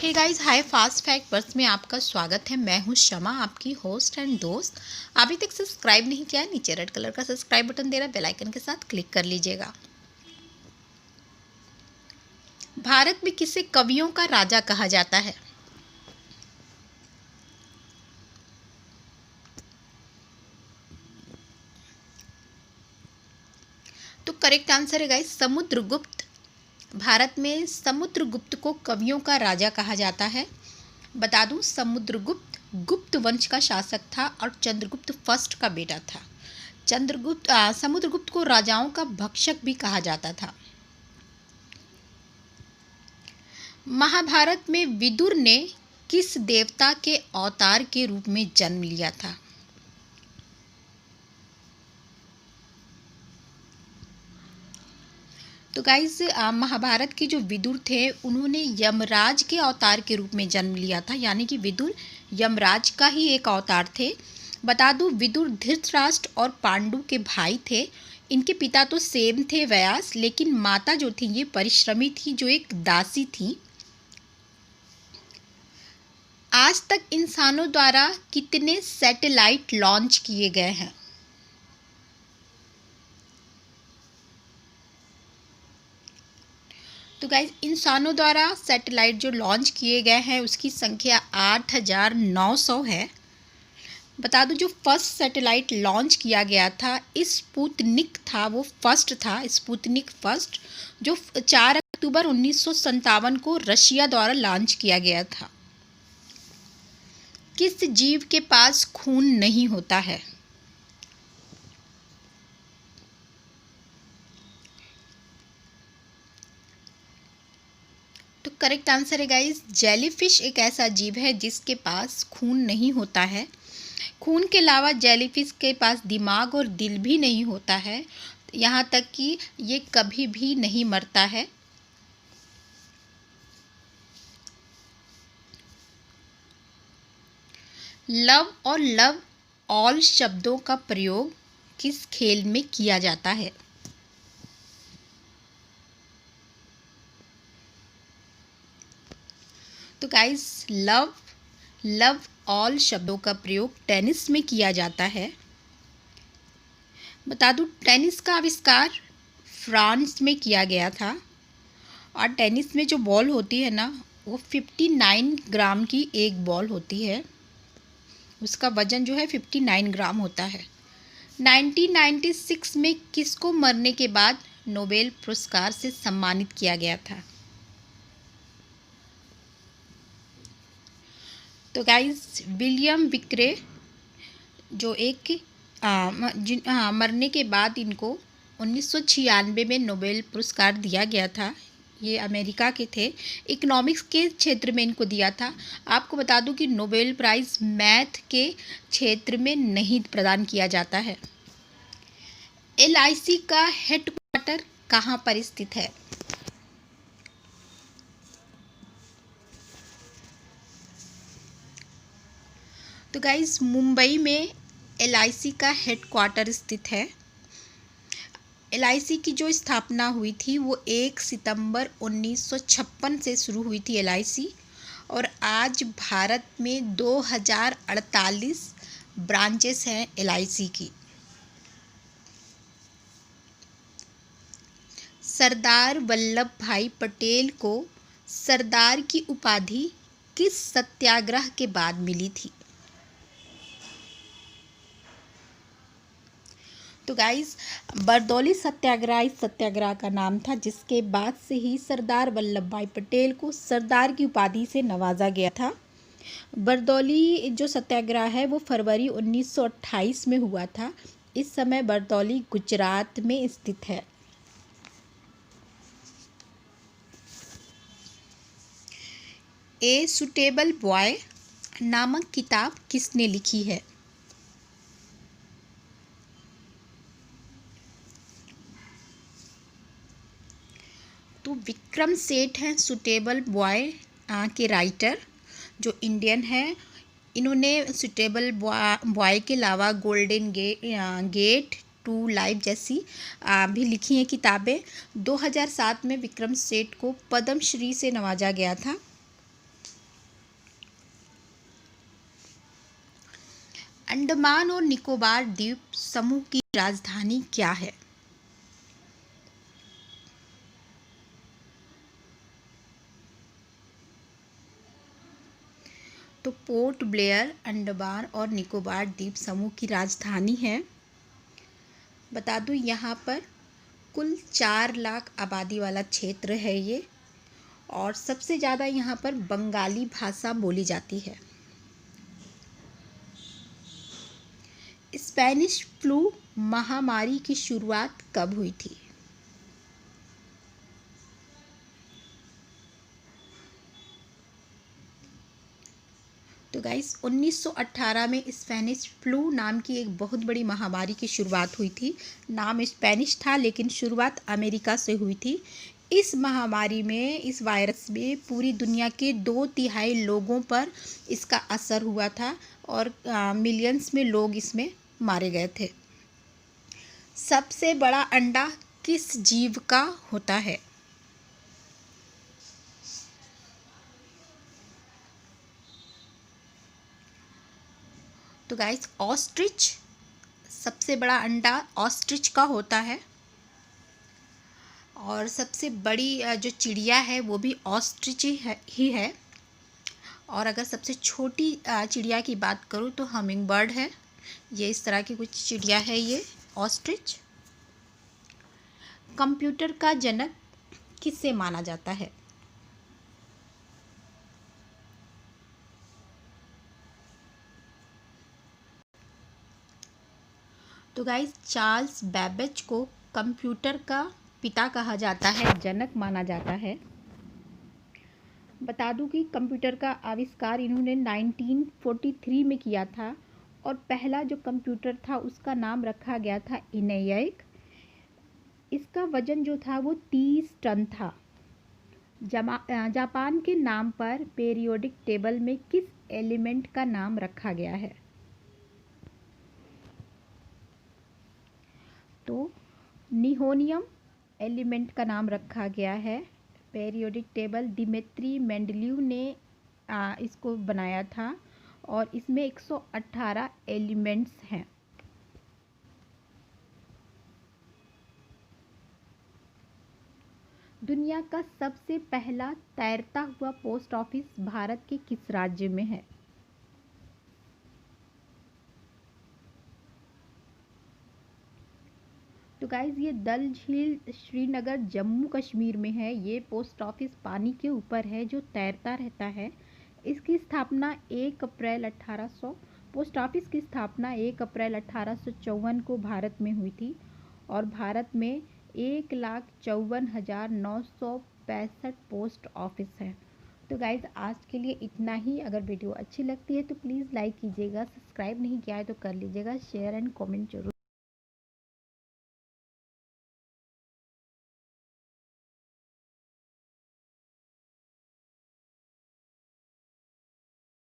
Hey guys, हाय fast fact verse में आपका स्वागत है। मैं हूं शमा, आपकी होस्ट एंड दोस्त। अभी तक सब्सक्राइब नहीं किया है, नीचे रेड कलर का सब्सक्राइब बटन दे रहा है, बेल आइकन के साथ क्लिक कर लीजिएगा। भारत में किसे कवियों का राजा कहा जाता है? तो करेक्ट आंसर है गाइस, समुद्रगुप्त। भारत में समुद्रगुप्त को कवियों का राजा कहा जाता है। बता दूं, समुद्रगुप्त गुप्त वंश का शासक था और चंद्रगुप्त फर्स्ट का बेटा था। समुद्रगुप्त को राजाओं का भक्षक भी कहा जाता था। महाभारत में विदुर ने किस देवता के अवतार के रूप में जन्म लिया था? तो गाइस, महाभारत के जो विदुर थे उन्होंने यमराज के अवतार के रूप में जन्म लिया था, यानी कि विदुर यमराज का ही एक अवतार थे। बता दूं, विदुर धृतराष्ट्र और पांडु के भाई थे। इनके पिता तो सेम थे व्यास, लेकिन माता जो थी ये परिश्रमी थी, जो एक दासी थी। आज तक इंसानों द्वारा कितने सैटेलाइट लॉन्च किए गए हैं? तो गाइस, इंसानों द्वारा सैटेलाइट जो लॉन्च किए गए हैं उसकी संख्या 8,900 है। बता दूं, जो फर्स्ट सैटेलाइट लॉन्च किया गया था स्पुतनिक था, वो फर्स्ट था, स्पुतनिक फर्स्ट, जो 4 अक्टूबर 1957 को रशिया द्वारा लॉन्च किया गया था। किस जीव के पास खून नहीं होता है? तो करेक्ट आंसर है गाइस, जेलीफिश एक ऐसा जीव है जिसके पास खून नहीं होता है। खून के अलावा जेलीफिश के पास दिमाग और दिल भी नहीं होता है, यहाँ तक कि ये कभी भी नहीं मरता है। लव और लव ऑल शब्दों का प्रयोग किस खेल में किया जाता है? तो गाइस, लव ऑल शब्दों का प्रयोग टेनिस में किया जाता है। बता दूं, टेनिस का आविष्कार फ्रांस में किया गया था और टेनिस में जो बॉल होती है ना, वो 59 ग्राम की एक बॉल होती है। उसका वजन जो है 59 ग्राम होता है। 1996 में किसको मरने के बाद नोबेल पुरस्कार से सम्मानित किया गया था? तो गाइस, विलियम विक्रे, जो एक मरने के बाद इनको 1996 में नोबेल पुरस्कार दिया गया था। ये अमेरिका के थे, इकोनॉमिक्स के क्षेत्र में इनको दिया था। आपको बता दूं कि नोबेल प्राइज़ मैथ के क्षेत्र में नहीं प्रदान किया जाता है। LIC का हेडक्वार्टर कहाँ पर स्थित है? तो गाइस, मुंबई में LIC का हेडक्वार्टर स्थित है। LIC की जो स्थापना हुई थी वो 1 सितंबर 1956 से शुरू हुई थी LIC, और आज भारत में 2048 ब्रांचेस हैं LIC की। सरदार वल्लभ भाई पटेल को सरदार की उपाधि किस सत्याग्रह के बाद मिली थी? तो गाइस, बरदौली सत्याग्रह इस सत्याग्रह का नाम था, जिसके बाद से ही सरदार वल्लभ भाई पटेल को सरदार की उपाधि से नवाजा गया था। बरदौली जो सत्याग्रह है वो फरवरी 1928 में हुआ था। इस समय बरदौली गुजरात में स्थित है। ए सुटेबल बॉय नामक किताब किसने लिखी है? तो विक्रम सेठ हैं सुटेबल बॉय के राइटर, जो इंडियन है। इन्होंने सुटेबल बॉय के अलावा गोल्डन गेट टू लाइफ जैसी भी लिखी हैं किताबें। 2007 में विक्रम सेठ को पद्मश्री से नवाजा गया था। अंडमान और निकोबार द्वीप समूह की राजधानी क्या है? तो पोर्ट ब्लेयर अंडमान और निकोबार द्वीप समूह की राजधानी है। बता दूं, यहाँ पर कुल 4 लाख आबादी वाला क्षेत्र है ये, और सबसे ज़्यादा यहाँ पर बंगाली भाषा बोली जाती है। स्पेनिश फ्लू महामारी की शुरुआत कब हुई थी? तो गाइस 1918 में स्पेनिश फ्लू नाम की एक बहुत बड़ी महामारी की शुरुआत हुई थी। नाम स्पेनिश था लेकिन शुरुआत अमेरिका से हुई थी। इस महामारी में, इस वायरस में पूरी दुनिया के 2/3 लोगों पर इसका असर हुआ था और मिलियंस में लोग इसमें मारे गए थे। सबसे बड़ा अंडा किस जीव का होता है? तो गाइस ऑस्ट्रिच, सबसे बड़ा अंडा ऑस्ट्रिच का होता है। और सबसे बड़ी जो चिड़िया है वो भी ऑस्ट्रिच ही है। और अगर सबसे छोटी चिड़िया की बात करूँ तो हमिंग बर्ड है। ये इस तरह की कुछ चिड़िया है ये ऑस्ट्रिच। कंप्यूटर का जनक किससे माना जाता है? तो गाइस चार्ल्स बेबेज को कंप्यूटर का पिता कहा जाता है, जनक माना जाता है। बता दूं कि कंप्यूटर का आविष्कार इन्होंने 1943 में किया था और पहला जो कंप्यूटर था उसका नाम रखा गया था ENIAC। इसका वजन जो था वो 30 टन था। जापान के नाम पर पीरियोडिक टेबल में किस एलिमेंट का नाम रखा गया है? तो निहोनियम एलिमेंट का नाम रखा गया है। पीरियोडिक टेबल दिमित्री मेंडलीव ने इसको बनाया था और इसमें 118 एलिमेंट्स हैं। दुनिया का सबसे पहला तैरता हुआ पोस्ट ऑफिस भारत के किस राज्य में है? तो गाइज ये डल झील श्रीनगर जम्मू कश्मीर में है। ये पोस्ट ऑफिस पानी के ऊपर है जो तैरता रहता है। इसकी स्थापना 1 अप्रैल 1800 पोस्ट ऑफिस की स्थापना 1 अप्रैल 1854 को भारत में हुई थी और भारत में 1,54,965 पोस्ट ऑफिस है। तो गाइज आज के लिए इतना ही। अगर वीडियो अच्छी लगती है तो प्लीज़ लाइक कीजिएगा, सब्सक्राइब नहीं किया है तो कर लीजिएगा, शेयर एंड कमेंट जरूर।